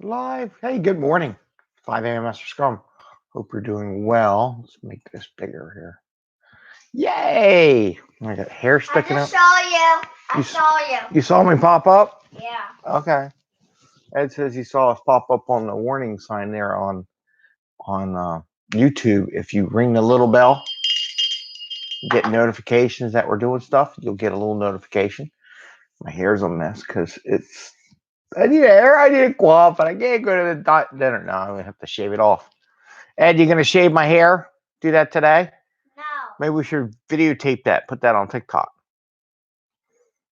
Live. Hey, good morning. 5 a.m. Mester Scrum. Hope you're doing well. Let's make this bigger here. Yay! I got hair sticking up. I saw you. You saw me pop up? Yeah. Okay. Ed says he saw us pop up on the warning sign there on YouTube. If you ring the little bell, get notifications that we're doing stuff. You'll get a little notification. My hair's a mess because I need hair. I need a coif, but I can't go to the dinner. No, I'm gonna have to shave it off. Ed, you gonna shave my hair? Do that today? No. Maybe we should videotape that. Put that on TikTok.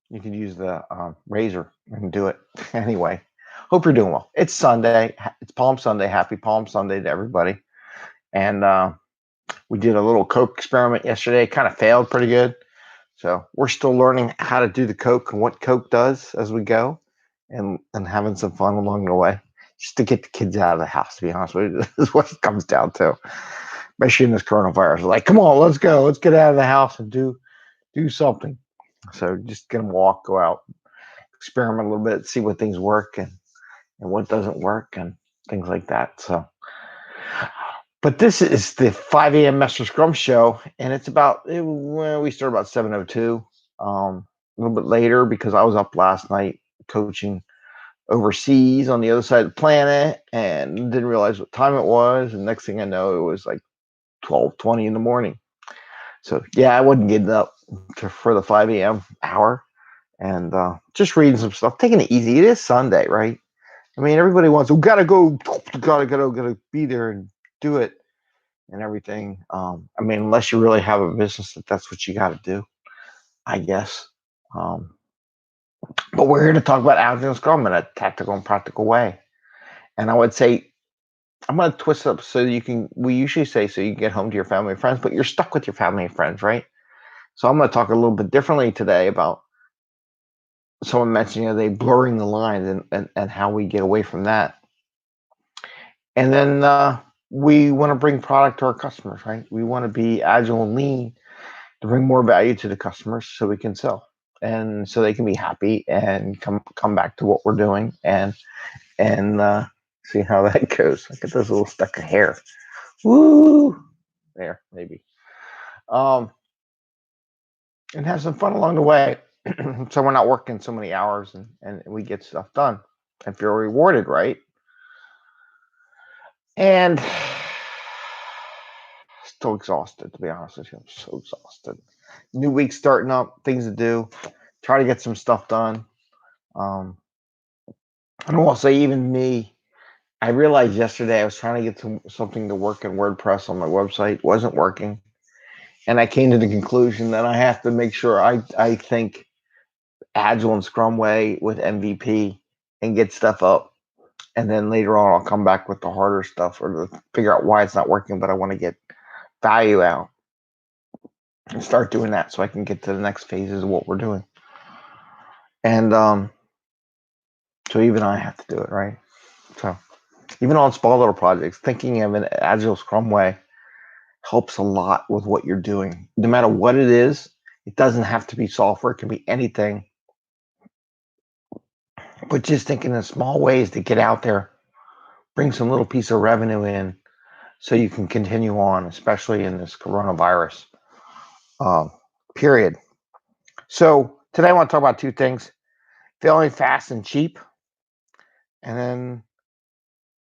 You can use the razor and do it. Anyway, hope you're doing well. It's Sunday. It's Palm Sunday. Happy Palm Sunday to everybody. And we did a little Coke experiment yesterday. It kind of failed pretty good. So we're still learning how to do the Coke and what Coke does as we go. And having some fun along the way, just to get the kids out of the house. To be honest with you, this is what it comes down to. Especially in this coronavirus, like, come on, let's go, let's get out of the house and do something. So just get them walk, go out, experiment a little bit, see what things work and what doesn't work and things like that. So, but this is the 5 a.m. Mester Scrum Show, and it's about we start about 7:02, a little bit later because I was up last night coaching overseas on the other side of the planet and didn't realize what time it was. And next thing I know, it was like 12:20 in the morning. So yeah, I wasn't getting up for the 5 a.m. hour and just reading some stuff, taking it easy. It is Sunday, right? I mean, everybody wants, gotta be there and do it and everything. I mean, unless you really have a business that's what you got to do, I guess. But we're here to talk about Agile and Scrum in a tactical and practical way. And I would say, I'm going to twist it up so we usually say so you can get home to your family and friends, but you're stuck with your family and friends, right? So I'm going to talk a little bit differently today about someone mentioning they blurring the lines and how we get away from that. And then we want to bring product to our customers, right? We want to be agile and lean to bring more value to the customers so we can sell and so they can be happy and come back to what we're doing and see how that goes. Look at this little speck of hair. Woo! There, maybe. And have some fun along the way. So we're not working so many hours and we get stuff done and feel rewarded, right? And still exhausted, to be honest with you. I'm so exhausted. New week starting up, things to do. Try to get some stuff done. And I'll say even me, I realized yesterday I was trying to get something to work in WordPress on my website. It wasn't working. And I came to the conclusion that I have to make sure I think Agile and Scrum way with MVP and get stuff up. And then later on, I'll come back with the harder stuff or to figure out why it's not working, but I want to get value out and start doing that so I can get to the next phases of what we're doing. And so even I have to do it, right? So even on small little projects, thinking of an Agile Scrum way helps a lot with what you're doing. No matter what it is, it doesn't have to be software. It can be anything. But just thinking in small ways to get out there, bring some little piece of revenue in so you can continue on, especially in this coronavirus period. So today I want to talk about two things: failing fast and cheap, and then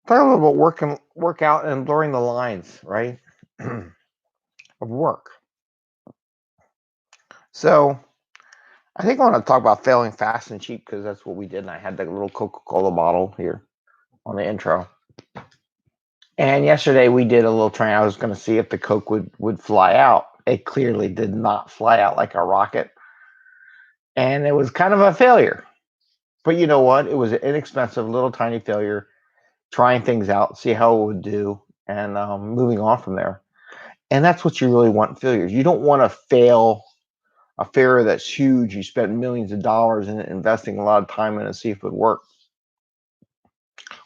talk a little about workout and blurring the lines, right, of work. So I think I want to talk about failing fast and cheap because that's what we did. And I had the little Coca-Cola bottle here on the intro. And yesterday we did a little training. I was going to see if the Coke would fly out. It clearly did not fly out like a rocket. And it was kind of a failure. But you know what? It was an inexpensive little tiny failure, trying things out, see how it would do, and moving on from there. And that's what you really want in failures. You don't want to fail a failure that's huge. You spent millions of dollars in it, investing a lot of time in it to see if it would work.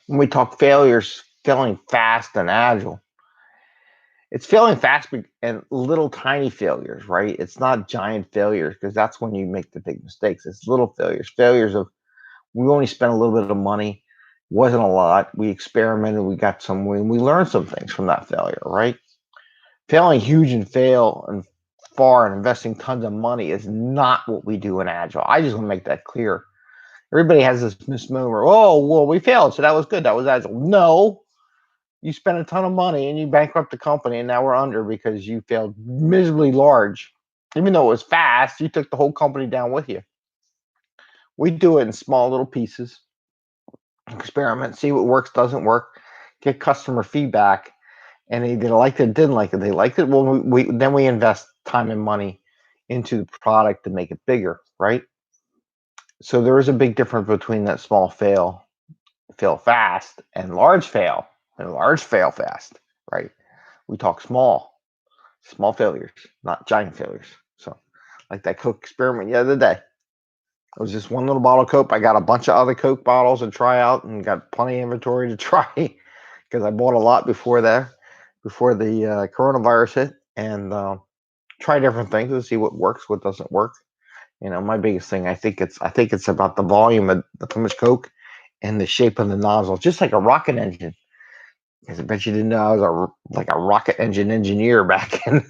When we talk failures, failing fast and agile, it's failing fast and little tiny failures, right? It's not giant failures because that's when you make the big mistakes. It's little failures of We only spent a little bit of money. Wasn't a lot. We experimented. We got some. We learned some things from that failure, right? Failing huge and far and investing tons of money is not what we do in Agile. I just want to make that clear. Everybody has this misnomer. Oh, well, we failed, so that was good. That was Agile. No, you spent a ton of money and you bankrupt the company, and now we're under because you failed miserably large. Even though it was fast, you took the whole company down with you. We do it in small little pieces. Experiment, see what works, doesn't work, get customer feedback, and they either liked it, didn't like it. They liked it. Well, then we invest time and money into the product to make it bigger, right? So there is a big difference between that small fail fast, and large fail fast, right? We talk small failures, not giant failures. So, like that Coke experiment the other day. It was just one little bottle of Coke. I got a bunch of other Coke bottles to try out and got plenty of inventory to try because I bought a lot before the coronavirus hit, and try different things to see what works, what doesn't work. My biggest thing, I think it's about the volume of how much Coke and the shape of the nozzle, just like a rocket engine. Because I bet you didn't know I was like a rocket engine engineer back in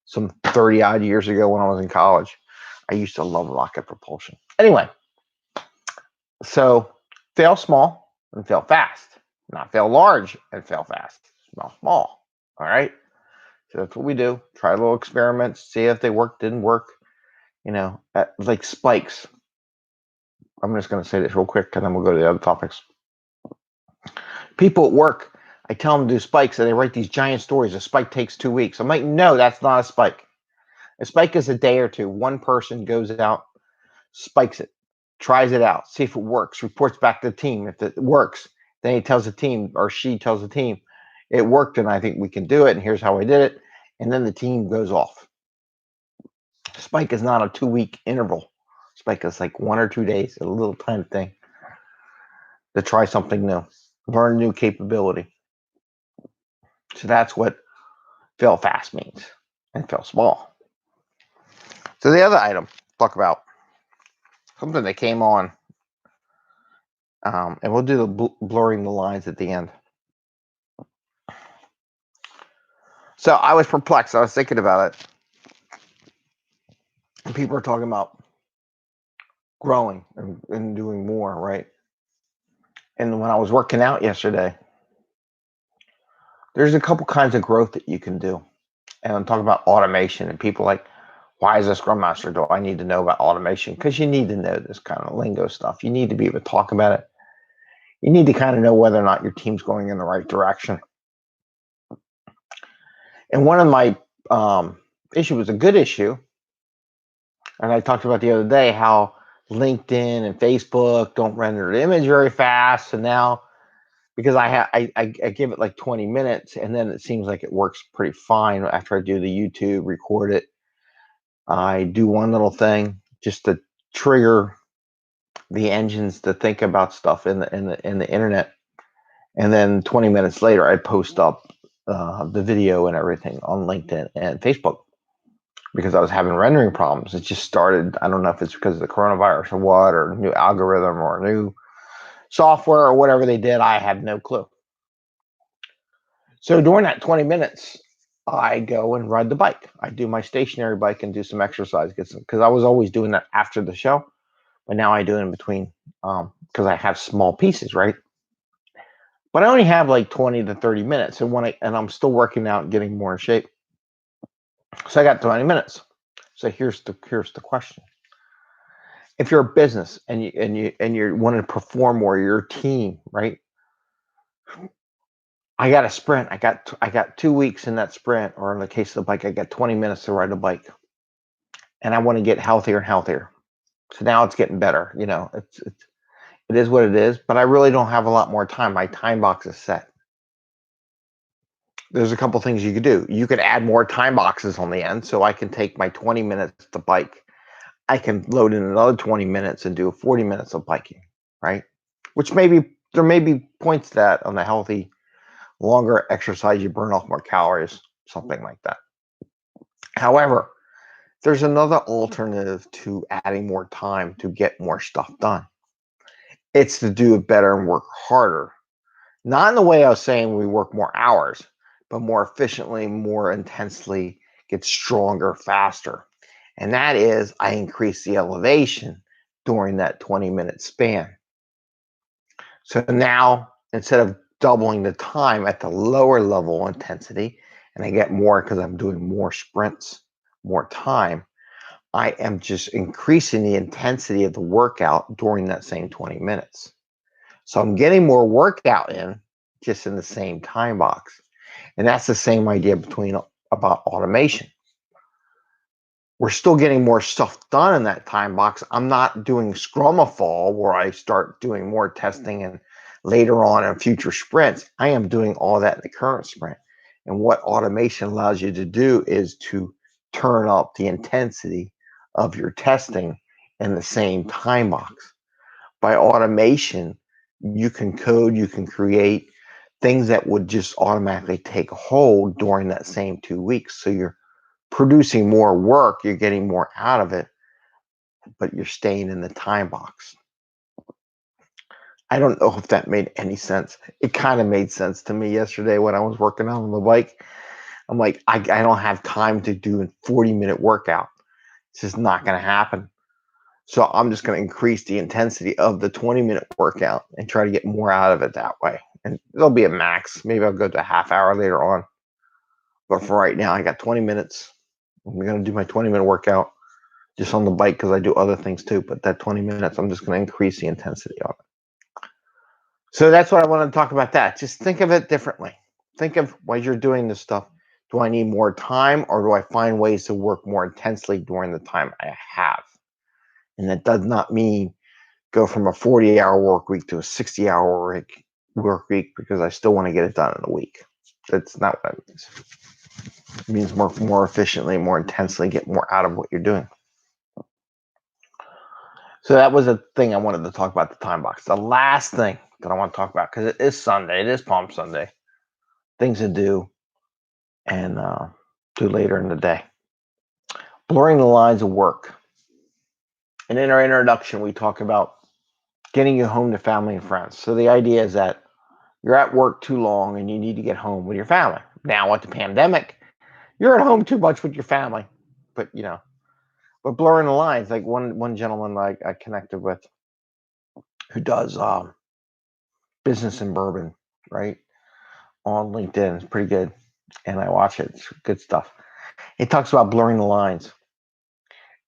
some 30 odd years ago when I was in college. I used to love rocket propulsion. Anyway, so fail small and fail fast, not fail large and fail fast. Small. All right. So that's what we do. Try little experiments, see if they work, didn't work. Like spikes. I'm just going to say this real quick, and then we'll go to the other topics. People at work, I tell them to do spikes, and they write these giant stories. A spike takes 2 weeks. I'm like, no, that's not a spike. A spike is a day or two. One person goes out, spikes it, tries it out, see if it works, reports back to the team. If it works, then he tells the team, or she tells the team, it worked, and I think we can do it, and here's how I did it. And then the team goes off. Spike is not a 2-week interval. Spike is like 1 or 2 days, a little tiny thing to try something new, learn a new capability. So that's what fail fast means, and fail small. So the other item, talk about something that came on, and we'll do the blurring the lines at the end. So I was perplexed. I was thinking about it. And people are talking about growing and doing more, right? And when I was working out yesterday, there's a couple kinds of growth that you can do. And I'm talking about automation, and people are like, why is a Scrum Master? Do I need to know about automation? Because you need to know this kind of lingo stuff. You need to be able to talk about it. You need to kind of know whether or not your team's going in the right direction. And one of my issue was a good issue. And I talked about the other day how LinkedIn and Facebook don't render the image very fast. And now, because I give it like 20 minutes, and then it seems like it works pretty fine after I do the YouTube, record it. I do one little thing just to trigger the engines to think about stuff in the internet, and then 20 minutes later, I post up the video and everything on LinkedIn and Facebook because I was having rendering problems. It just started. I don't know if it's because of the coronavirus or what, or new algorithm or new software or whatever they did. I have no clue. So during that 20 minutes, I go and ride the bike. I do my stationary bike and do some exercise, because I was always doing that after the show, but now I do it in between because I have small pieces, right? But I only have like 20 to 30 minutes, and I'm still working out and getting more in shape. So I got 20 minutes. So here's the question: if you're a business and you want to perform more, you're a team, right? I got a sprint. I got 2 weeks in that sprint, or in the case of the bike, I got 20 minutes to ride a bike, and I want to get healthier and healthier. So now it's getting better. It is what it is, but I really don't have a lot more time. My time box is set. There's a couple things you could do. You could add more time boxes on the end, so I can take my 20 minutes to bike. I can load in another 20 minutes and do 40 minutes of biking, right? Which there may be points to that on the healthy, longer exercise, you burn off more calories, something like that. However, there's another alternative to adding more time to get more stuff done. It's to do it better and work harder. Not in the way I was saying we work more hours, but more efficiently, more intensely, get stronger, faster. And that is, I increase the elevation during that 20-minute span. So now, instead of doubling the time at the lower level intensity, and I get more because I'm doing more sprints, more time, I am just increasing the intensity of the workout during that same 20 minutes. So I'm getting more workout in just in the same time box. And that's the same idea about automation. We're still getting more stuff done in that time box. I'm not doing Scrumafall where I start doing more testing and later on in future sprints. I am doing all that in the current sprint. And what automation allows you to do is to turn up the intensity of your testing in the same time box. By automation, you can code, you can create things that would just automatically take hold during that same 2 weeks. So you're producing more work, you're getting more out of it, but you're staying in the time box. I don't know if that made any sense. It kind of made sense to me yesterday when I was working on the bike. I'm like, I don't have time to do a 40-minute workout. It's just not going to happen. So I'm just going to increase the intensity of the 20-minute workout and try to get more out of it that way. And there'll be a max. Maybe I'll go to a half hour later on. But for right now, I got 20 minutes. I'm going to do my 20-minute workout just on the bike because I do other things too. But that 20 minutes, I'm just going to increase the intensity on it. So that's what I want to talk about that. Just think of it differently. Think of while you're doing this stuff, do I need more time or do I find ways to work more intensely during the time I have? And that does not mean go from a 40-hour work week to a 60-hour work week because I still want to get it done in a week. That's not what it means. It means more efficiently, more intensely, get more out of what you're doing. So that was a thing I wanted to talk about, the time box. The last thing that I want to talk about, because it is Sunday, it is Palm Sunday, things to do and do later in the day. Blurring the lines of work. And in our introduction, we talk about getting you home to family and friends. So the idea is that you're at work too long and you need to get home with your family. Now with the pandemic, you're at home too much with your family. But but blurring the lines, like one gentleman I connected with who does business in bourbon, right? On LinkedIn. It's pretty good. And I watch it. It's good stuff. He talks about blurring the lines.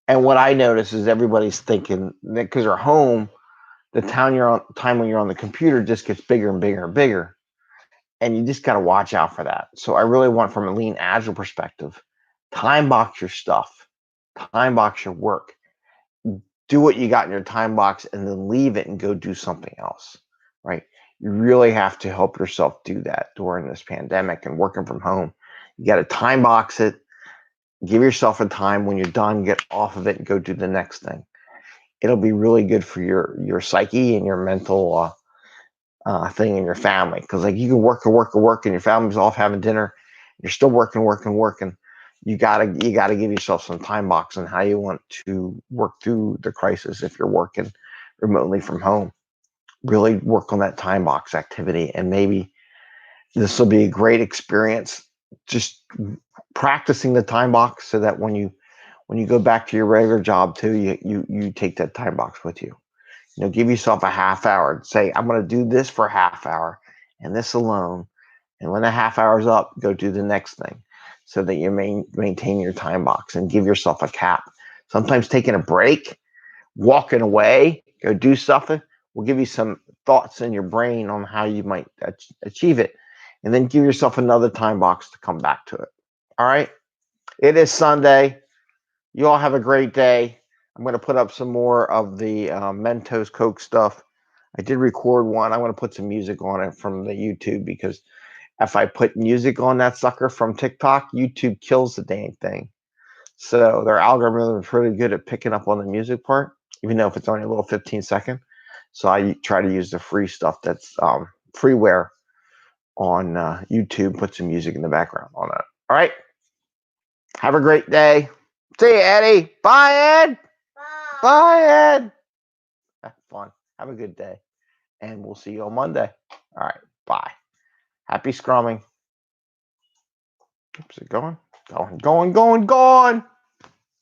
And what I notice is everybody's thinking that because they're home, the time when you're on the computer just gets bigger and bigger and bigger. And you just got to watch out for that. So I really want, from a lean agile perspective, time box your stuff, time box your work, do what you got in your time box, and then leave it and go do something else, right? You really have to help yourself do that during this pandemic and working from home. You got to time box it, give yourself a time when you're done, get off of it and go do the next thing. It'll be really good for your psyche and your mental thing in your family. Because like you can work and your family's off having dinner, you're still working. You gotta give yourself some time box on how you want to work through the crisis if you're working remotely from home. Really work on that time box activity, and maybe this will be a great experience. Just practicing the time box so that when you go back to your regular job too, you take that time box with you. Give yourself a half hour. Say, I'm going to do this for a half hour and this alone. And when the half hour's up, go do the next thing so that you maintain your time box and give yourself a cap. Sometimes taking a break, walking away, go do something will give you some thoughts in your brain on how you might achieve it. And then give yourself another time box to come back to it. All right. It is Sunday. You all have a great day. I'm going to put up some more of the Mentos Coke stuff. I did record one. I'm going to put some music on it from the YouTube, because if I put music on that sucker from TikTok, YouTube kills the dang thing. So their algorithm is pretty good at picking up on the music part, even though if it's only a little 15-second. So I try to use the free stuff that's freeware on YouTube, put some music in the background on it. All right. Have a great day. See you, Eddie. Bye, Ed. Bye, Ed. Have fun. Have a good day. and we'll see you on Monday. All right, bye. Happy scrumming. Oops, is it going? Going.